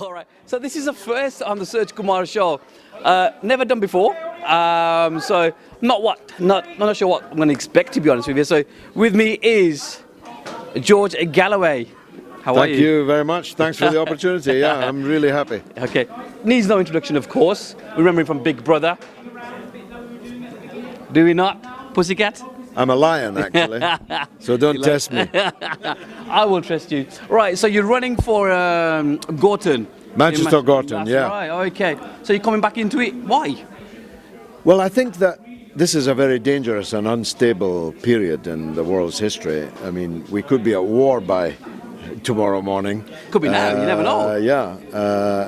All right. So this is the first on the Surj Kumar show. Never done before. So not sure what I'm going to expect, to be honest with you. So with me is George Galloway. How are you? Thank you very much. Thanks for the opportunity. Yeah, I'm really happy. Okay. Needs no introduction, of course. We remember him from Big Brother. Do we not, Pussycat? I'm a lion, actually, so don't test me. I will trust you. Right, so you're running for Gorton. Manchester Gorton, That's yeah. right, okay. So you're coming back into it. Why? Well, I think that this is a very dangerous and unstable period in the world's history. I mean, we could be at war by tomorrow morning. Could be now, you never know.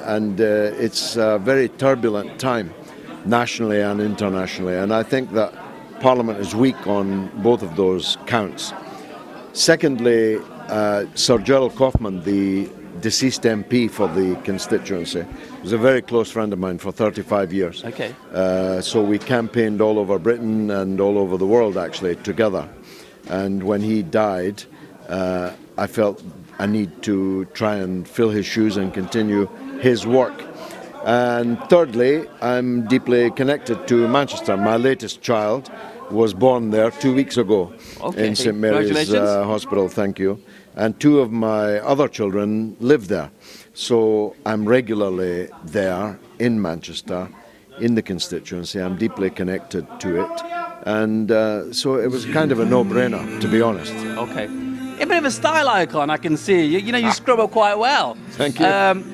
And it's a very turbulent time, nationally and internationally, and I think that Parliament is weak on both of those counts. Secondly, Sir Gerald Kaufman, the deceased MP for the constituency, was a very close friend of mine for 35 years. Okay. So we campaigned all over Britain and all over the world, actually, together. And when he died, I felt a need to try and fill his shoes and continue his work. And thirdly, I'm deeply connected to Manchester. My latest child was born there 2 weeks ago in St Mary's Hospital, thank you. And two of my other children live there. So I'm regularly there in Manchester, in the constituency. I'm deeply connected to it. And so it was kind of a no-brainer, to be honest. Okay. A bit of a style icon, I can see. You scrub up quite well. Thank you.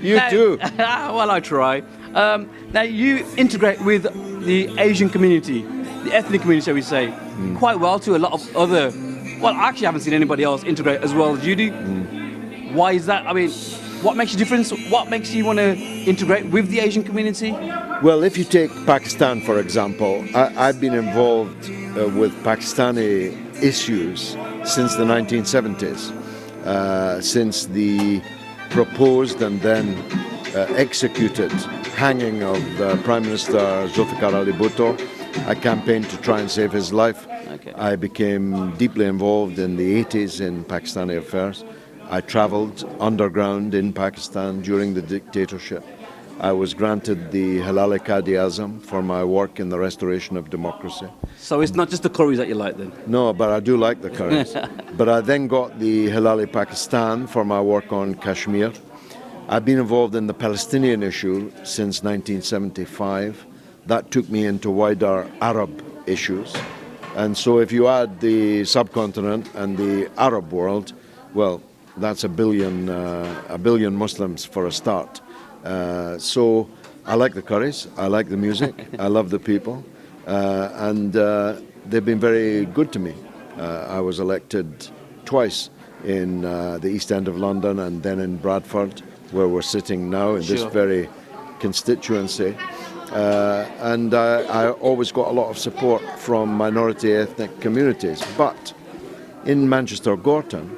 You too. Well, I try. Now, you integrate with the Asian community, the ethnic community, shall we say, quite well to a lot of other... Well, I actually haven't seen anybody else integrate as well as you do. Why is that? I mean, what makes you different? What makes you want to integrate with the Asian community? Well, if you take Pakistan, for example, I've been involved with Pakistani issues since the 1970s, since the proposed and then executed hanging of Prime Minister Zulfikar Ali Bhutto. I campaigned to try and save his life. Okay. I became deeply involved in the 80s in Pakistani affairs. I travelled underground in Pakistan during the dictatorship. I was granted the Halal-e-Qadi-Azam for my work in the restoration of democracy. So it's not just the curries that you like then? No, but I do like the curries. But I then got the Halal-e-Pakistan for my work on Kashmir. I've been involved in the Palestinian issue since 1975. That took me into wider Arab issues. And so if you add the subcontinent and the Arab world, well, that's a billion Muslims for a start. So I like the curries, I like the music, I love the people, and they've been very good to me. I was elected twice in the East End of London and then in Bradford, where we're sitting now in this very constituency. And I always got a lot of support from minority ethnic communities. But in Manchester Gorton,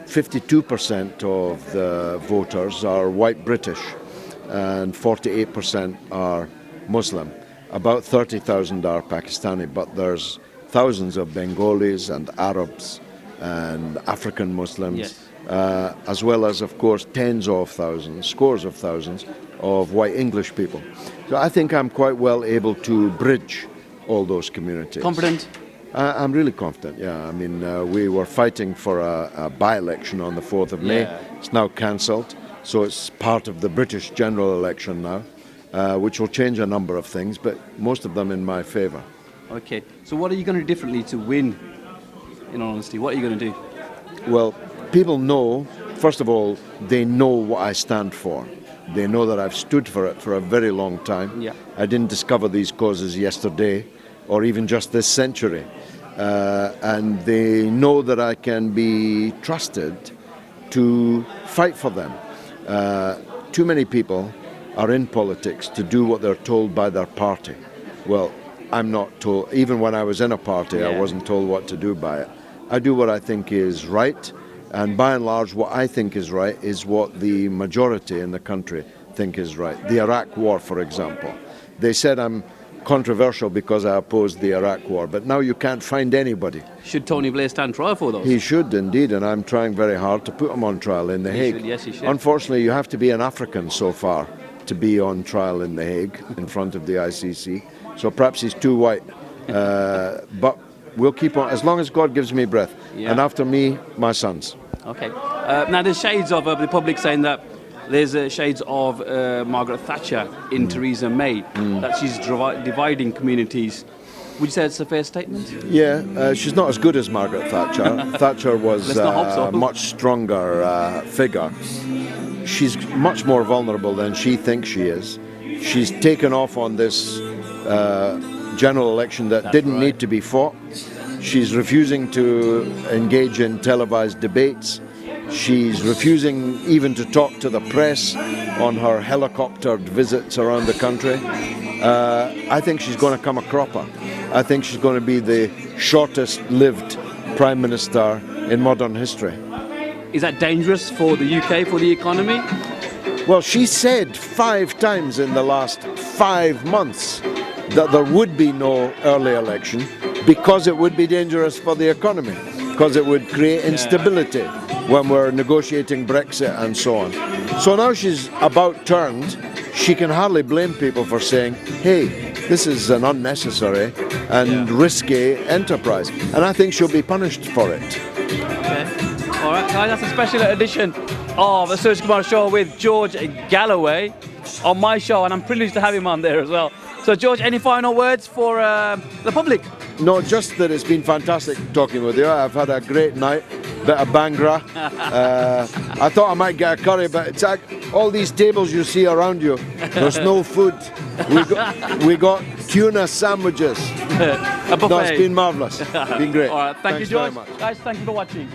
52% of the voters are white British and 48% are Muslim. About 30,000 are Pakistani, but there's thousands of Bengalis and Arabs and African Muslims, as well as, of course, tens of thousands, scores of thousands of white English people. So I think I'm quite well able to bridge all those communities. Confident? I'm really confident, yeah. I mean, we were fighting for a by-election on the 4th of May. It's now cancelled, so it's part of the British general election now, which will change a number of things, but most of them in my favour. Okay, so what are you going to do differently to win, in all honesty? What are you going to do? Well, people know, first of all, they know what I stand for. They know that I've stood for it for a very long time. Yeah. I didn't discover these causes yesterday or even just this century. And they know that I can be trusted to fight for them. Too many people are in politics to do what they're told by their party. Well, I'm not told, even when I was in a party, I wasn't told what to do by it. I do what I think is right, and by and large, what I think is right is what the majority in the country think is right. The Iraq War, for example. They said I'm controversial because I opposed the Iraq war. But now you can't find anybody. Should Tony Blair stand trial for those? He should indeed, and I'm trying very hard to put him on trial in The Hague. Should, yes, he should. Unfortunately, you have to be an African so far to be on trial in The Hague in front of the ICC. So perhaps he's too white. But we'll keep on, as long as God gives me breath. Yeah. And after me, my sons. Okay. Now there's shades of the public saying that there's shades of Margaret Thatcher in Theresa May, that she's dividing communities. Would you say it's a fair statement? Yeah, she's not as good as Margaret Thatcher. Thatcher was a much stronger figure. She's much more vulnerable than she thinks she is. She's taken off on this general election that didn't need to be fought. She's refusing to engage in televised debates. She's refusing even to talk to the press on her helicoptered visits around the country. I think she's going to come a cropper. I think she's going to be the shortest-lived Prime Minister in modern history. Is that dangerous for the UK, for the economy? Well, she said 5 times in the last 5 months that there would be no early election because it would be dangerous for the economy, because it would create instability when we're negotiating Brexit and so on. So now she's about turned. She can hardly blame people for saying, hey, this is an unnecessary and risky enterprise. And I think she'll be punished for it. Okay. All right, guys, that's a special edition of the Surj Kumar Show with George Galloway on my show, and I'm privileged to have him on there as well. So, George, any final words for the public? No, just that it's been fantastic talking with you. I've had a great night, bit of Bhangra. I thought I might get a curry, but it's like all these tables you see around you, there's no food. We got tuna sandwiches. A buffet. No, it's been marvellous. It's been great. All right, thank you, Thanks George. very much. Guys, thank you for watching.